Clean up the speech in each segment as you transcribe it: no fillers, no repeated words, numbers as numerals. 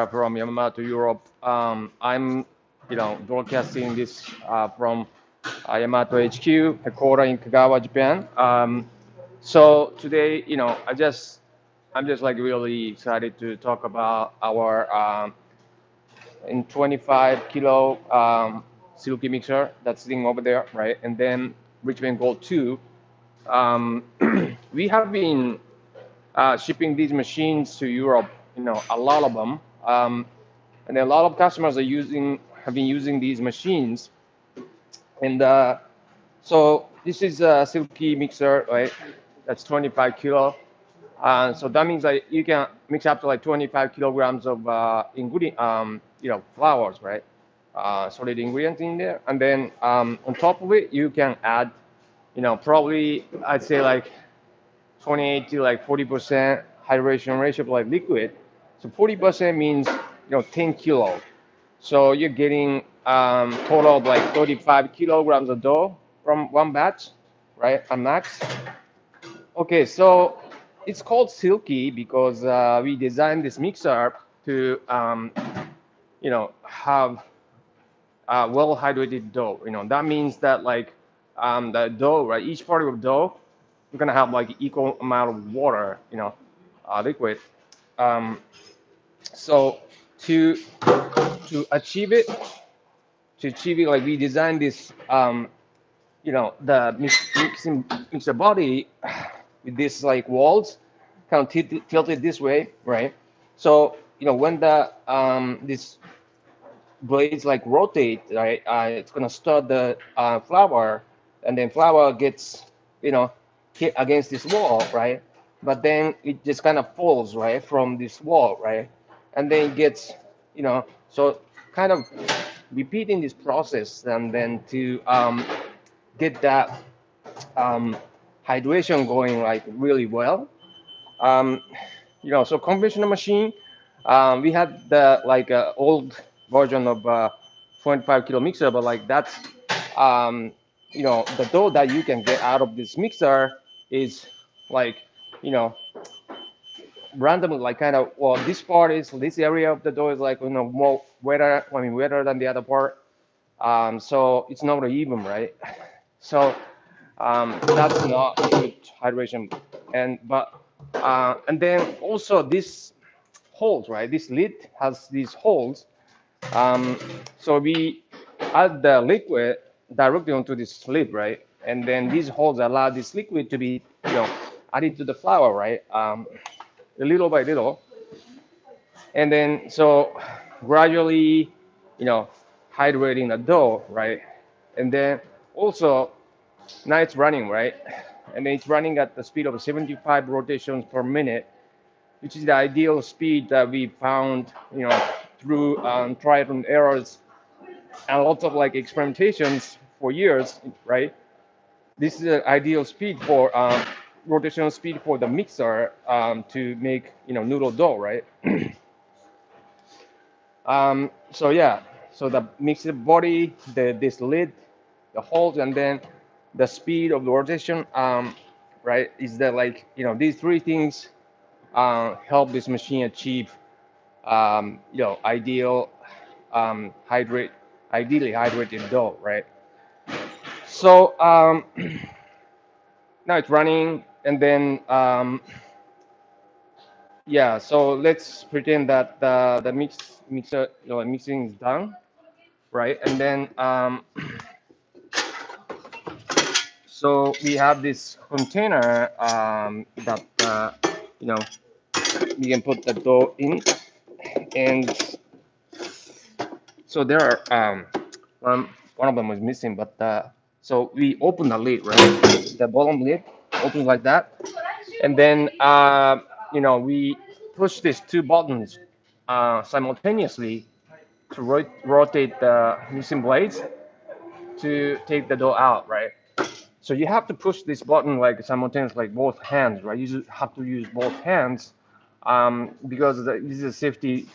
from Yamato, Europe. I'm, broadcasting this from Yamato HQ, headquarters in Kagawa, Japan. So today, I'm just like really excited to talk about our in 25 kilo silky mixer that's sitting over there, right? And then Richmond Gold 2. Um, we have been shipping these machines to Europe, a lot of them. And a lot of customers have been using these machines. And so this is a silky mixer, right? That's 25 kilo. So that means that you can mix up to like 25 kilograms of ingredient, flours, right? Solid ingredients in there. And then on top of it, you can add, probably I'd say like 28 to like 40% hydration ratio of like liquid. So 40% means 10 kilo. So you're getting total of like 35 kilograms of dough from one batch, right? A max. Okay, so it's called silky because we designed this mixer to have well hydrated dough. That means that like the dough, right? Each part of dough, we're gonna have like equal amount of water, liquid. Um, so to to achieve it, like we designed this, the mixer body with this like walls, kind of tilted this way, right? So when the this blades like rotate, right, it's gonna start the flour, and then flour gets hit against this wall, right? But then it just kind of falls, right, from this wall, right? And then it gets, so kind of repeating this process, and then to get that hydration going like really well. Um, so conventional machine, we had the like old version of 25 kilo mixer, but like that's um, the dough that you can get out of this mixer is like you know randomly, like kind of, well, this part is, this area of the dough is like more wetter, I mean wetter than the other part. So it's not even, right? So that's not good hydration. And then also this holes, right? This lid has these holes. Um, so we add the liquid directly onto this lid, right? And then these holes allow this liquid to be, added to the flour, right? Little by little. And then so gradually, you know, hydrating the dough, right? And then also now it's running, right? And then it's running at the speed of 75 rotations per minute, which is the ideal speed that we found, through trial and errors and lots of like experimentations for years, right? This is the ideal speed for rotational speed for the mixer to make noodle dough, right? So yeah, so the mixer body, this lid, the holes, and then the speed of the rotation, right? Is that like these three things help this machine achieve ideal hydrate, ideally hydrated dough, right? So now it's running, and then yeah. So let's pretend that the mixer mixing is done, right? And then so we have this container that you know we can put the dough in, and so there are one of them was missing, but so we open the lid, right? The bottom lid opens like that, and then we push these two buttons simultaneously to rotate the mixing blades to take the dough out, right? So you have to push this button like simultaneously, like both hands, right? You just have to use both hands because this is a safety,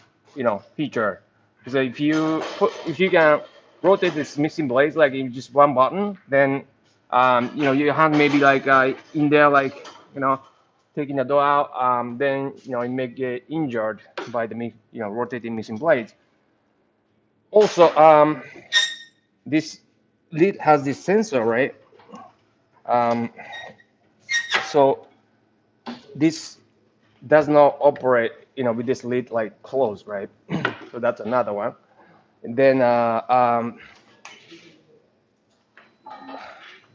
feature. So if you can rotate this mixing blades like in just one button, then your hand maybe like in there like taking the dough out, then it may get injured by the rotating mixing blades. Also, this lid has this sensor, right? Um, so this does not operate, with this lid like closed, right? So that's another one. And then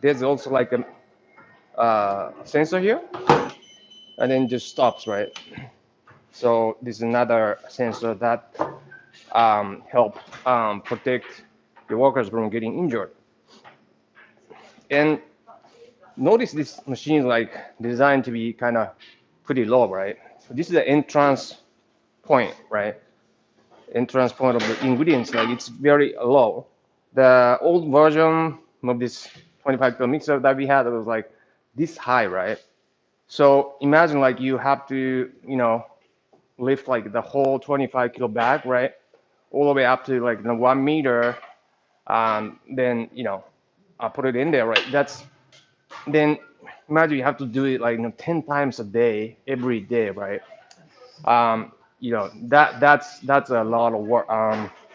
there's also like a sensor here, and then just stops, right? So this is another sensor that help protect the workers from getting injured. And notice this machine is like designed to be kind of pretty low, right? So this is the entrance point, right? Entrance point of the ingredients, like it's very low. The old version of this 25 kilo mixer that we had, it was like this high, right? So imagine like you have to, lift like the whole 25 kilo bag, right? All the way up to like 1 meter, then, put it in there, right? Then imagine you have to do it like 10 times a day, every day, right? That's a lot of work.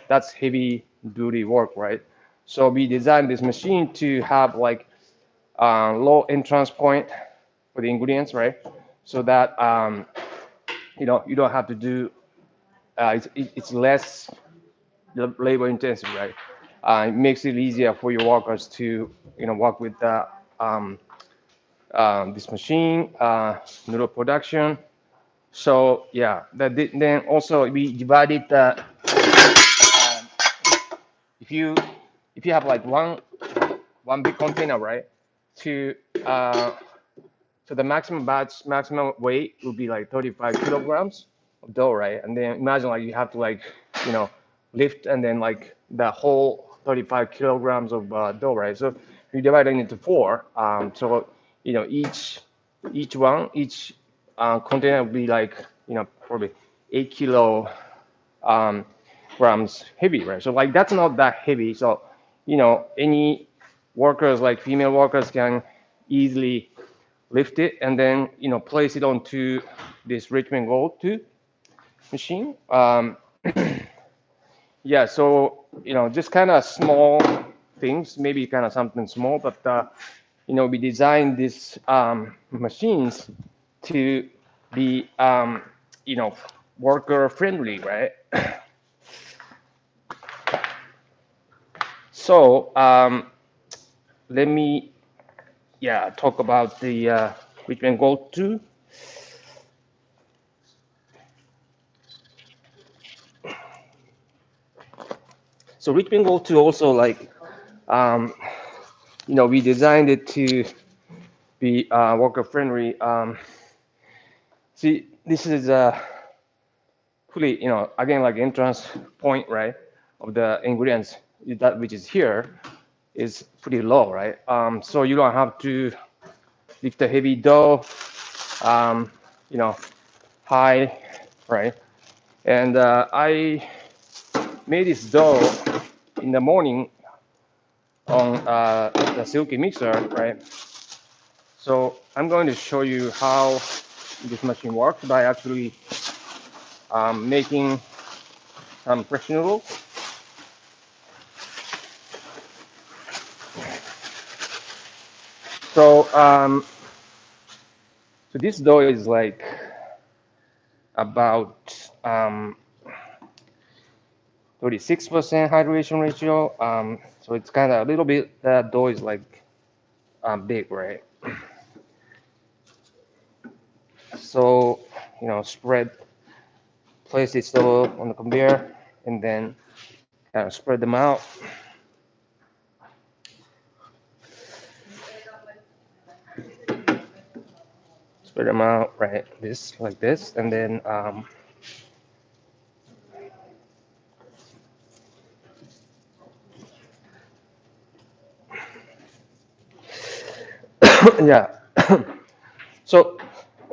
That's heavy duty work, right? So we designed this machine to have like low entrance point for the ingredients, right? So that you don't have to do. It's less labor intensive, right? It makes it easier for your workers to work with this machine, noodle production. So yeah, then also we divided if you if you have like one big container, right? To so the maximum weight would be like 35 kilograms of dough, right? And then imagine like you have to like you know lift and then like the whole 35 kilograms of dough, right? So you divide it into four. So each container would be like probably 8 kilo grams heavy, right? So like that's not that heavy. So any workers like female workers can easily lift it and then place it onto this Richmond Gold 2 machine. Yeah, so just kind of small things, maybe kind of something small, but we designed these machines to be worker friendly, right? So let me talk about the Richmond Gold 2. So Richmond Gold 2 also like we designed it to be worker friendly. See, this is a pretty, again, like entrance point, right, of the ingredients that which is here is pretty low, right? So you don't have to lift the heavy dough, um, you know, high, right? And I made this dough in the morning on the silky mixer, right? So I'm going to show you how this machine works by actually making some fresh noodles. So so this dough is like about 36% hydration ratio. So it's kind of a little bit, that dough is like big, right? So, place this dough on the conveyor and then kind of spread them out. Spread them out, right? Like this, and then yeah. So,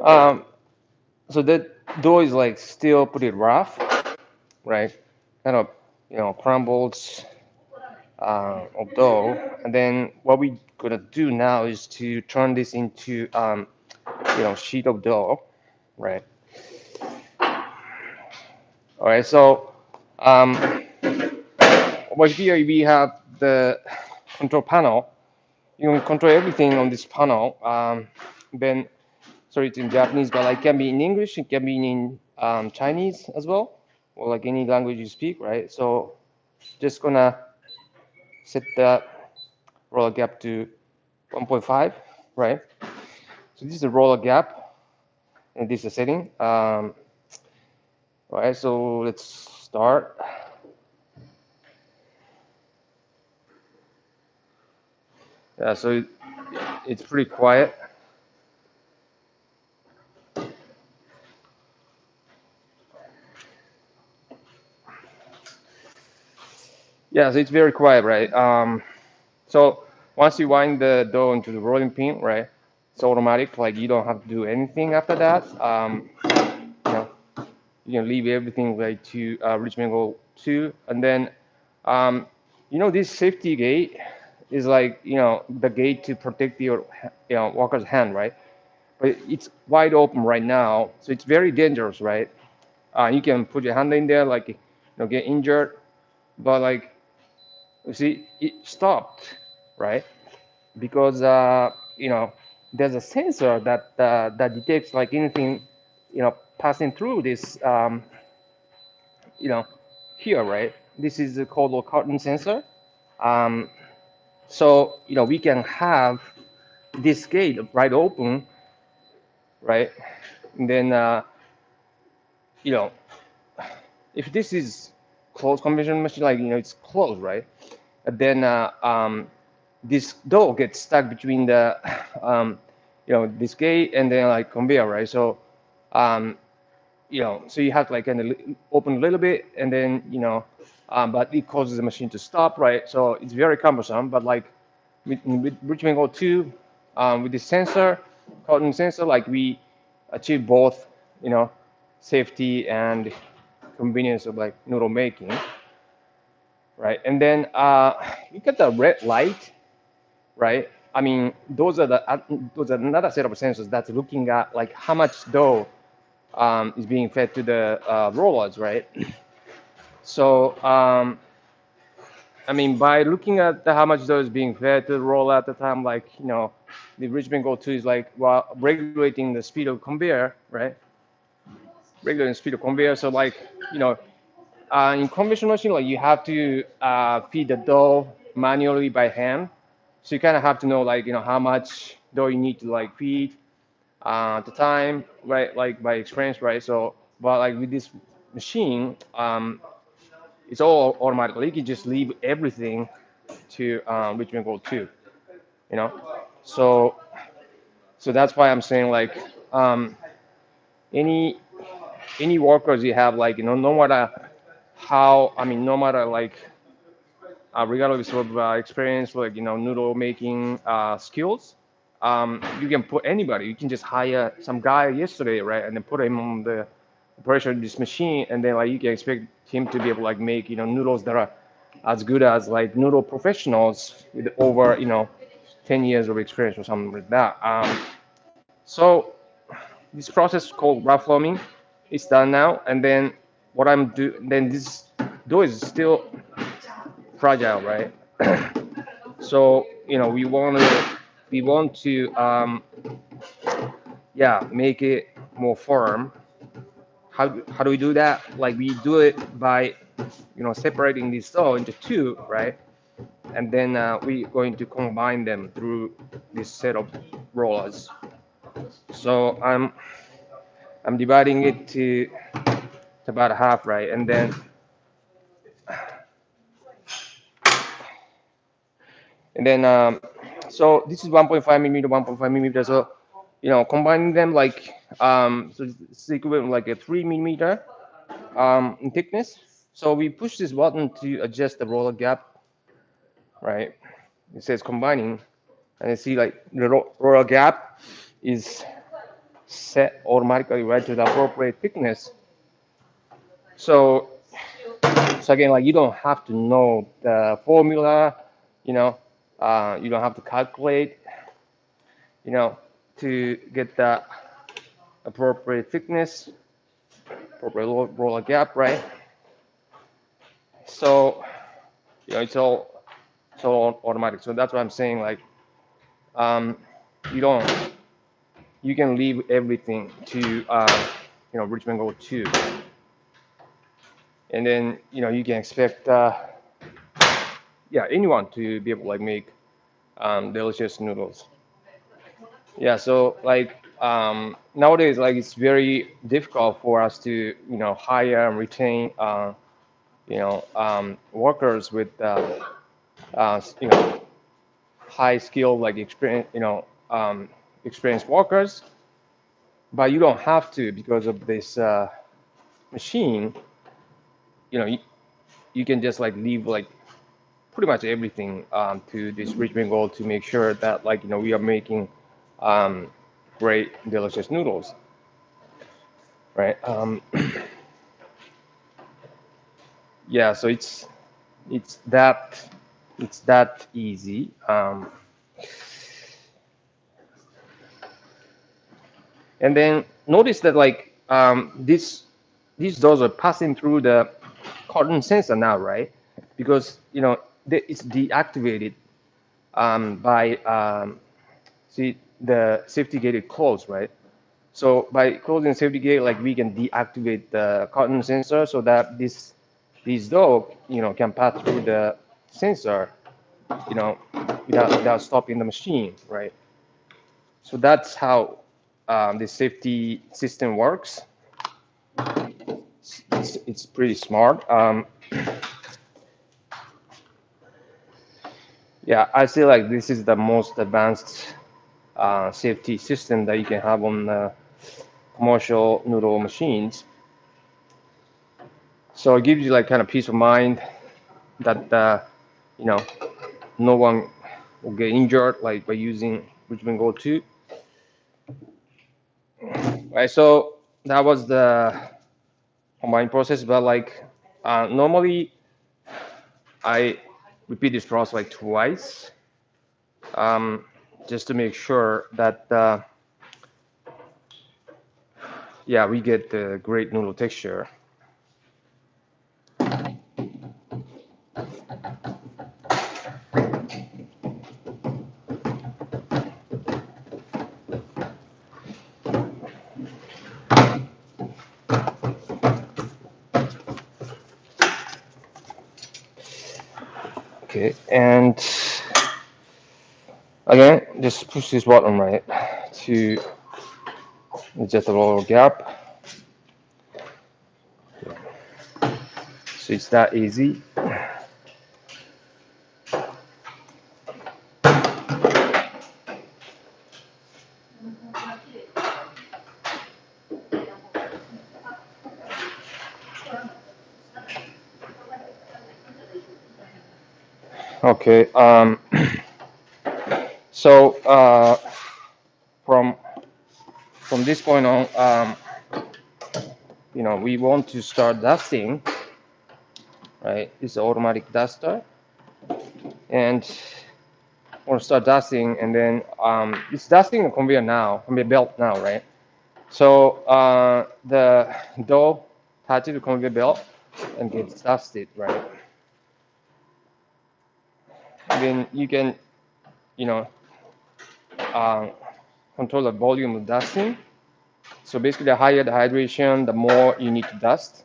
um, so the dough is like still pretty rough, right? Kind of, crumbles of dough. And then what we're gonna do now is to turn this into sheet of dough, right? All right, so over here we have the control panel. You can control everything on this panel. Then, sorry, it's in Japanese, but like can be in English, it can be in Chinese as well, or like any language you speak, right? So just gonna set the roller gap to 1.5, right? So this is the roller gap, and this is the setting. All right, so let's start. Yeah, so it's pretty quiet. Yeah, so it's very quiet, right? So once you wind the dough into the rolling pin, right, it's automatic. Like you don't have to do anything after that. You know, you can leave everything like to Richmond Goal 2, and then this safety gate is like the gate to protect your worker's hand, right? But it's wide open right now, so it's very dangerous, right? You can put your hand in there, like get injured, but like you see, it stopped, right? Because there's a sensor that detects like anything passing through this you know here, right? This is called a carton sensor. Um, so we can have this gate right open, right? And then you know if this is closed conventional machine, like it's closed, right? And then this dough gets stuck between the this gate and then like conveyor, right? So um, so you have to like kind of open a little bit and then but it causes the machine to stop, right? So it's very cumbersome. But like with Richmond Go 2, with this sensor, cotton sensor, like we achieve both, safety and convenience of like noodle making, right? And then you get the red light, right? I mean, those are another set of sensors that's looking at like how much dough is being fed to the rollers, right? So I mean, by looking at how much dough is being fed to the roller at the time, like the Richmond Go 2 is like regulating the speed of conveyor, right? Regulating the speed of conveyor. So like in conventional machine, like you have to feed the dough manually by hand. So you kind of have to know like how much dough you need to like feed at the time, right? Like by experience, right? So but like with this machine, it's all automatic. You can just leave everything to Richmond Gold 2, you know. So that's why I'm saying like any workers you have, like no matter how, I mean no matter like regardless of experience, like noodle making skills, you can put anybody. You can just hire some guy yesterday, right, and then put him on the operation of this machine, and then like you can expect him to be able to like make noodles that are as good as like noodle professionals with over 10 years of experience or something like that. So this process called rough forming is done now, and then what I'm do then this dough is still fragile, right? So we want to yeah, make it more firm. How do we do that? Like we do it by separating this dough into two, right? And then we're going to combine them through this set of rollers. So I'm dividing it to about half, right? And then so this is 1.5 millimeter, 1.5 millimeter. So combining them like so it's equivalent like a 3 millimeter in thickness. So we push this button to adjust the roller gap, right? It says combining, and you see like the roller gap is set automatically right to the appropriate thickness. So again, like you don't have to know the formula, you don't have to calculate, you know. to get the appropriate thickness, appropriate roller gap, right? So it's all automatic. So that's what I'm saying. Like you don't you can leave everything to Richmond Gold 2, and then you can expect anyone to be able to like make delicious noodles. Yeah, so like nowadays, like it's very difficult for us to hire and retain workers with high skill like experience experienced workers, but you don't have to because of this machine. You can just like leave like pretty much everything to this Richmond Gold to make sure that like we are making um, great delicious noodles, right? Yeah, so it's that it's that easy. And then notice that like these doors are passing through the cotton sensor now, right? Because it's deactivated by see the safety gate is closed, right? So by closing safety gate, like we can deactivate the cotton sensor so that this dog can pass through the sensor you know without stopping the machine, right? So that's how the safety system works. It's pretty smart. Yeah, I feel like this is the most advanced safety system that you can have on commercial noodle machines. So it gives you like kind of peace of mind that you know no one will get injured like by using Richmond Gold 2. Right, so that was the combine process, but like normally I repeat this process like twice, just to make sure that yeah, we get the great noodle texture. Okay, and again, just push this button right to adjust the roller gap. So it's that easy. Okay, so from this point on, we want to start dusting, right? It's an automatic duster, and we'll start dusting, and then it's dusting the conveyor belt now, right? So the dough touches the conveyor belt and gets dusted, right? And then you can, you know, uh, control the volume of dusting. So basically, the higher the hydration, the more you need to dust.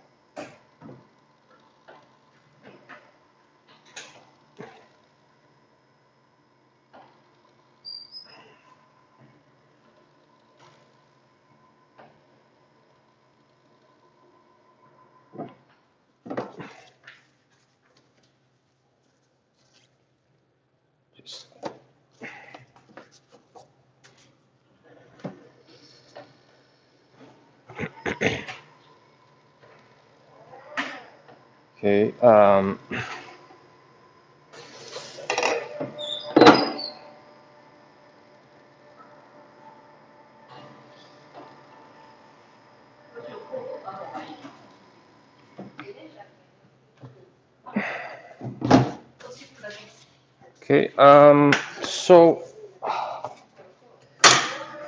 Just okay. Okay. So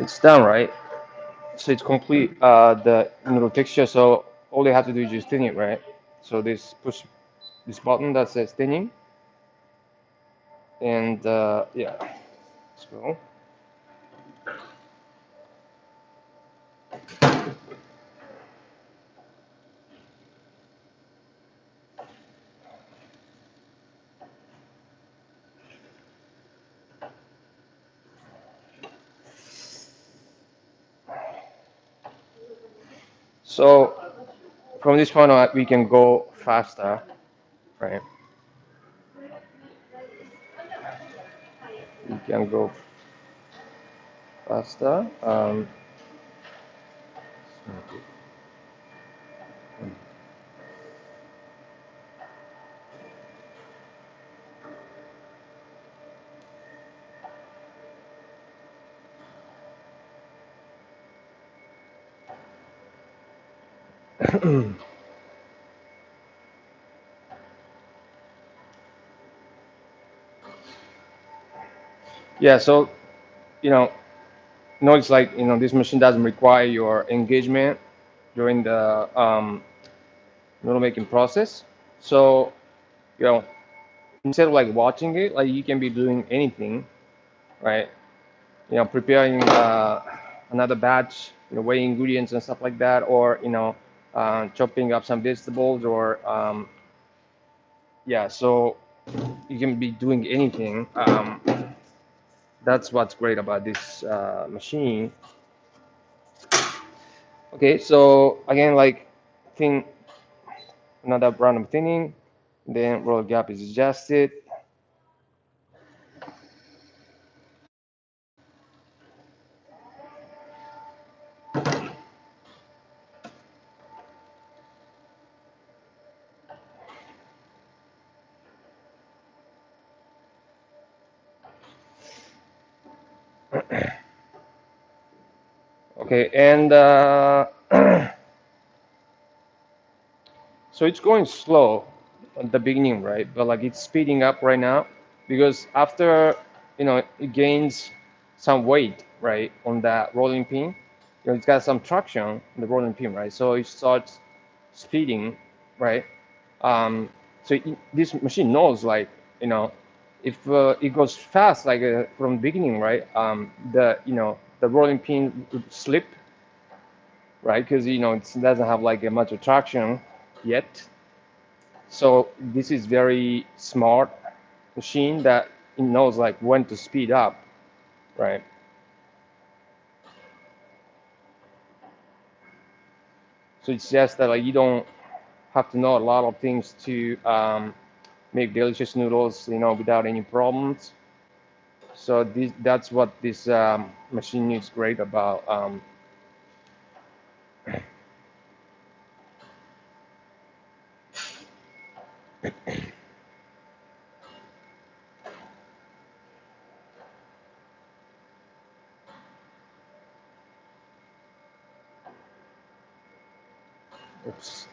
it's done, right? So it's complete the noodle texture. So all you have to do is just thin it, right? So this push this button that says thinning, and yeah, let's go. So from this point on, we can go faster, right? We can go faster. Yeah, so you know, it's like this machine doesn't require your engagement during the noodle making process. So you know, instead of like watching it, like you can be doing anything, right? Preparing another batch, weighing ingredients and stuff like that, or chopping up some vegetables, or yeah. So you can be doing anything. That's what's great about this machine. Okay, so again, like thin, another random thinning, then roll gap is adjusted. Okay, and so it's going slow at the beginning, right? But like it's speeding up right now because after it gains some weight, right, on that rolling pin. It's got some traction on the rolling pin, right? So it starts speeding, right? So this machine knows, like, if it goes fast, like from the beginning, right? The rolling pin would slip, right? Because it doesn't have like a much traction yet. So this is very smart machine that it knows like when to speed up, right? So it's just that like you don't have to know a lot of things to make delicious noodles, without any problems. So that's what this machine is great about. Oops.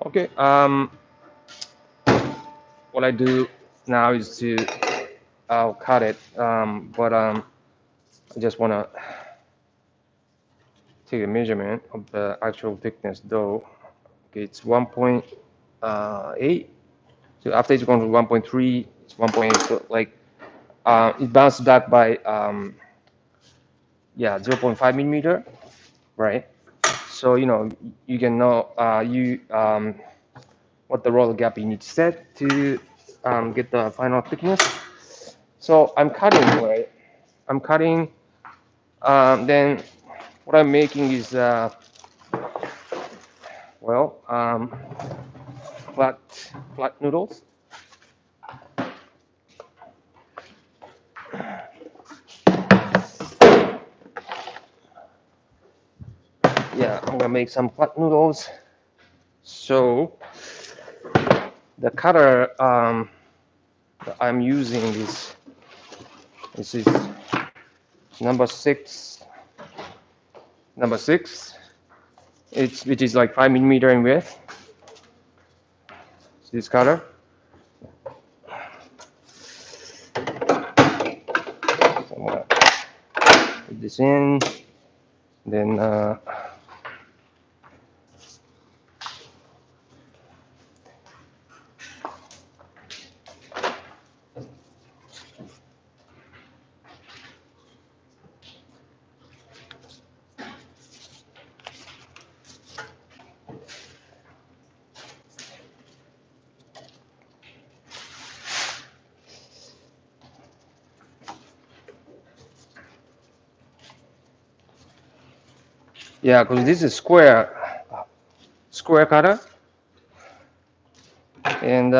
Okay. What I do now is to I'll cut it, but I just wanna take a measurement of the actual thickness dough. Okay, it's 1.8. So after it's going to 1.3, it's 1.8. So like it bounced back by yeah, 0.5 millimeter, right? So you can know what the roller gap you need to set to get the final thickness. So I'm cutting, right? I'm cutting. Then what I'm making is well, flat flat noodles. Yeah, I'm gonna make some flat noodles. So the cutter that I'm using is This is number six. Number six. Which is like 5 mm in width. It's this color. So I'm gonna put this in. Then yeah, because this is square cutter, and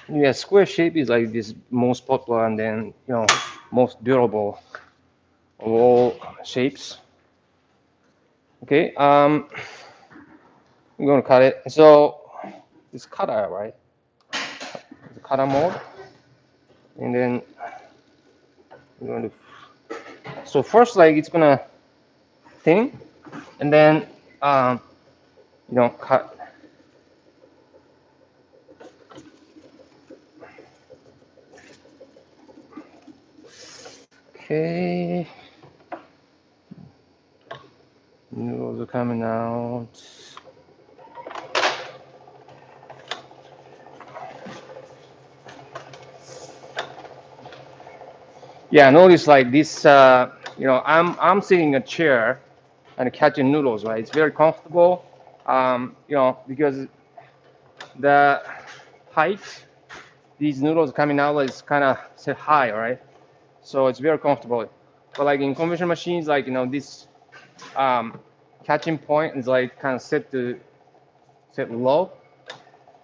yeah, square shape is like this most popular and then most durable of all shapes. Okay, I'm gonna cut it. So it's cutter, right? The cutter mode, and then we're going to. So first, like it's gonna thin, and then cut. Okay, noodles are coming out. Yeah, notice like this. I'm sitting in a chair and catching noodles, right? It's very comfortable. Because the height these noodles coming out is kind of set high, right? So it's very comfortable. But like in conventional machines, like this catching point is like kind of set low.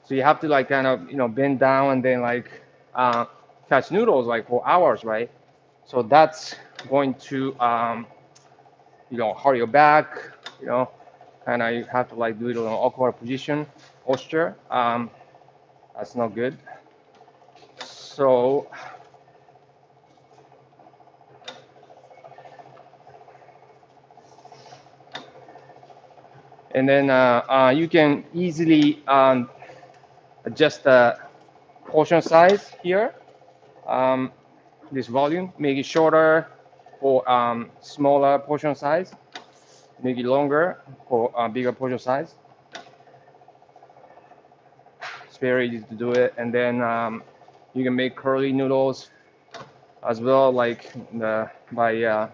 So you have to like kind of bend down and then like catch noodles like for hours, right? So that's going to hurt your back, kind of you have to like do it in an awkward posture. That's not good. So and then you can easily adjust the portion size here. This volume, make it shorter for smaller portion size, make it longer for bigger portion size. It's very easy to do it, and then you can make curly noodles as well, like by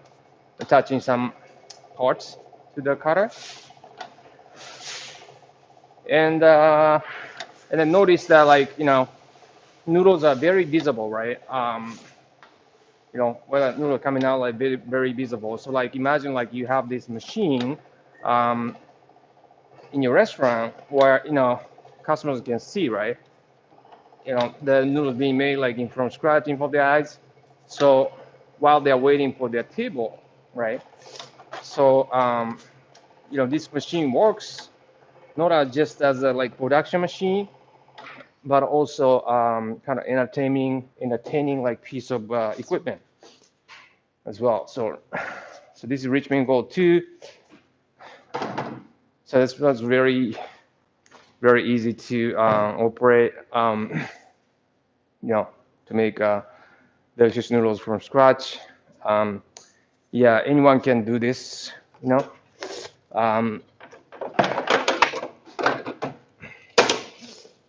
attaching some parts to the cutter. And then notice that like noodles are very visible, right? Whether noodle coming out like very, very visible. So like imagine like you have this machine in your restaurant where customers can see, right? The noodles being made like from scratch in front of their eyes. So while they're waiting for their table, right? So this machine works not just as a like production machine, but also kind of entertaining like piece of equipment as well. So this is Richmond Gold 2. So this was very, very easy to operate. To make delicious noodles from scratch. Yeah, anyone can do this.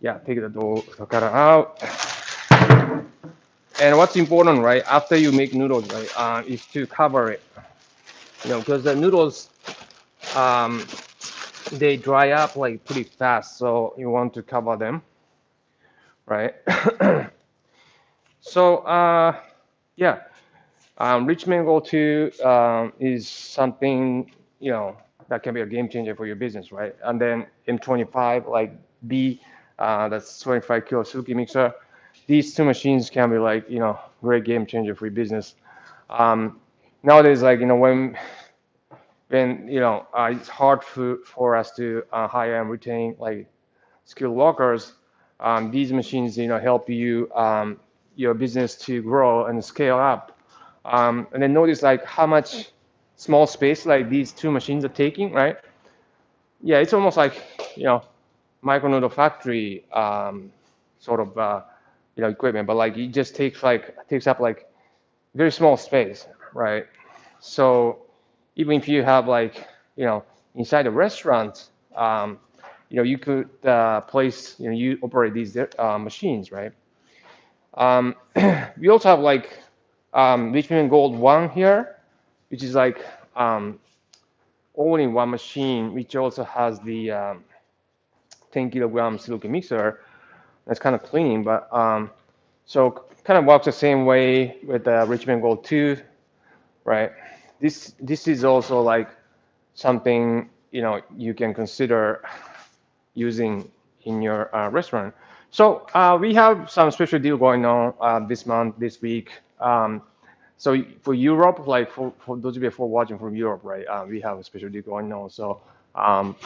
Yeah, take the dough cutter out. And what's important, right? After you make noodles, right, is to cover it. Because the noodles, they dry up like pretty fast, so you want to cover them, right? So yeah, Richmond Gold 2 is something that can be a game changer for your business, right? And then M25 like B, that's 25 kilo Suzuki mixer. These two machines can be like great game changer for your business. Nowadays, like when it's hard for us to hire and retain like skilled workers, these machines help you your business to grow and scale up. And then notice like how much small space like these two machines are taking, right? Yeah, it's almost like, micro noodle factory sort of equipment, but like it just takes up like very small space, right? So even if you have like inside a restaurant, you could place you operate these machines, right? We also have like Richmond Gold One here, which is like all-in-one machine, which also has the 10 kilogram silicon mixer. That's kind of clean, but so kind of works the same way with the Richmond Gold 2, right? This is also like something you can consider using in your restaurant. So we have some special deal going on this month, this week. So for Europe, like for those of you who are watching from Europe, right, we have a special deal going on. So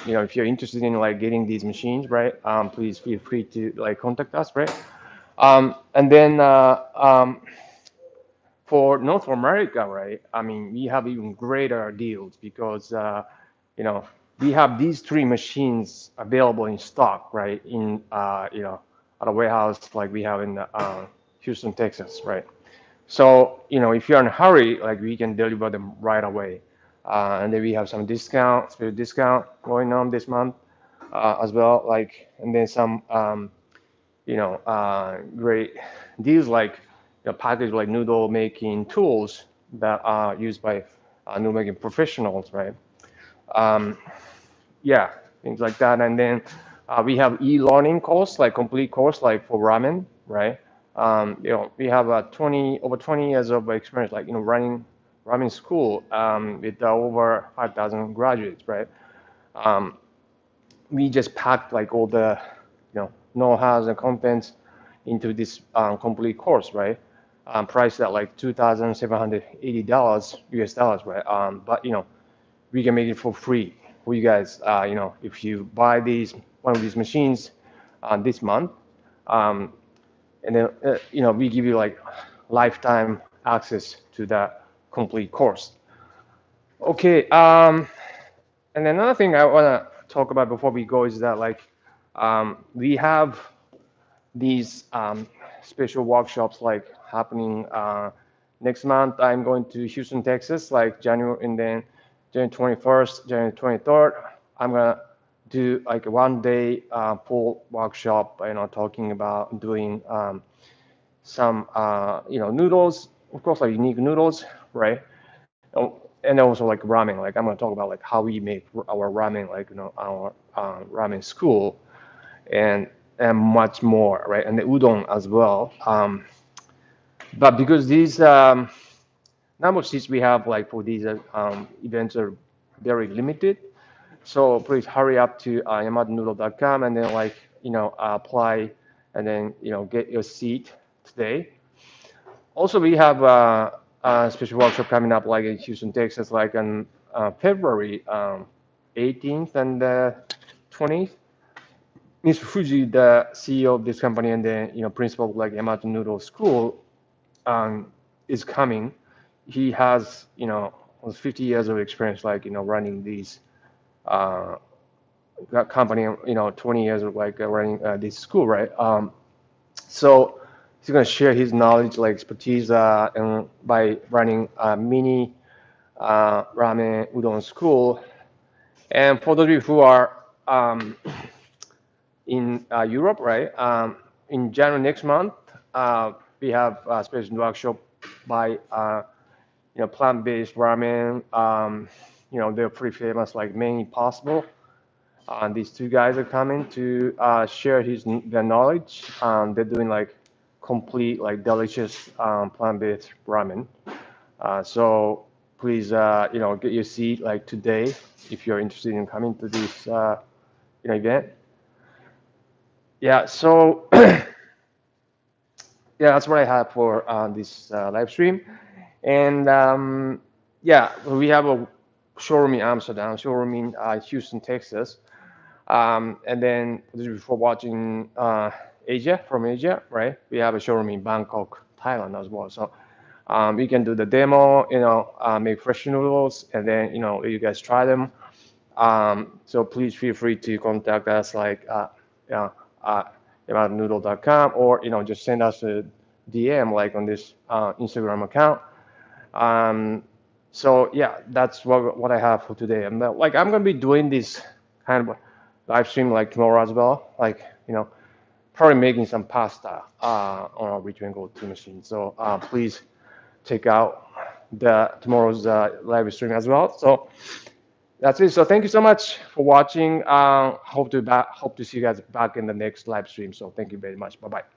if you're interested in like getting these machines, right, please feel free to like contact us, right? And then for North America, right, I mean, we have even greater deals because you know we have these three machines available in stock, right, in at a warehouse like we have in Houston, Texas, right? So, if you're in a hurry, like we can deliver them right away. And then we have some special discount going on this month as well. Like, and then some, great deals like package like noodle making tools that are used by noodle making professionals, right? Um, yeah, things like that. And then we have e-learning course, like complete course, like for ramen, right? We have over 20 years of experience, like running ramen school with over 5,000 graduates, right? Um, we just packed like all the know-hows and contents into this complete course, right? Priced at like $2,780 US dollars, right? But we can make it for free for you guys. If you buy one of these machines this month, um, and then we give you like lifetime access to that complete course. Okay, and another thing I want to talk about before we go is that like we have these special workshops like happening next month. I'm going to Houston, Texas, like January, and then January 21st, January 23rd. I'm gonna do like a 1 day full workshop, talking about doing some noodles, of course, like unique noodles, right? And also like ramen. Like I'm gonna talk about like how we make our ramen, like our ramen school, and much more, right? And the udon as well. But because these number of seats we have like for these events are very limited, so please hurry up to YAMATONOODLE.com and then like apply and then get your seat today. Also, we have a special workshop coming up like in Houston, Texas, like on February 18th and 20th. Mr. Fuji, the CEO of this company and the principal of like Yamato Noodle School, is coming. He has 50 years of experience, like running these uh, that company, 20 years of like running this school, right? So he's gonna share his knowledge, like expertise, and by running a mini ramen udon school. And for those of you who are in Europe, right? In January next month, we have a special workshop by plant-based ramen. They're pretty famous, like Many Possible. These two guys are coming to share their knowledge. They're doing like complete, like delicious plant-based ramen. So please, get your seat like today if you're interested in coming to this event. Yeah. So yeah, that's what I have for this live stream. And yeah, we have a showroom in Amsterdam, showroom in Houston, Texas. And then before watching Asia, from Asia, right? We have a showroom in Bangkok, Thailand as well. So you can do the demo, make fresh noodles, and then you guys try them. So please feel free to contact us like YAMATONOODLE.com, or just send us a DM like on this Instagram account. Um, so yeah, that's what I have for today. And like I'm gonna be doing this kind of live stream like tomorrow as well. Like probably making some pasta on our Reach and Go 2 machine. So please check out the tomorrow's live stream as well. So that's it. So thank you so much for watching. Hope to see you guys back in the next live stream. So thank you very much. Bye bye.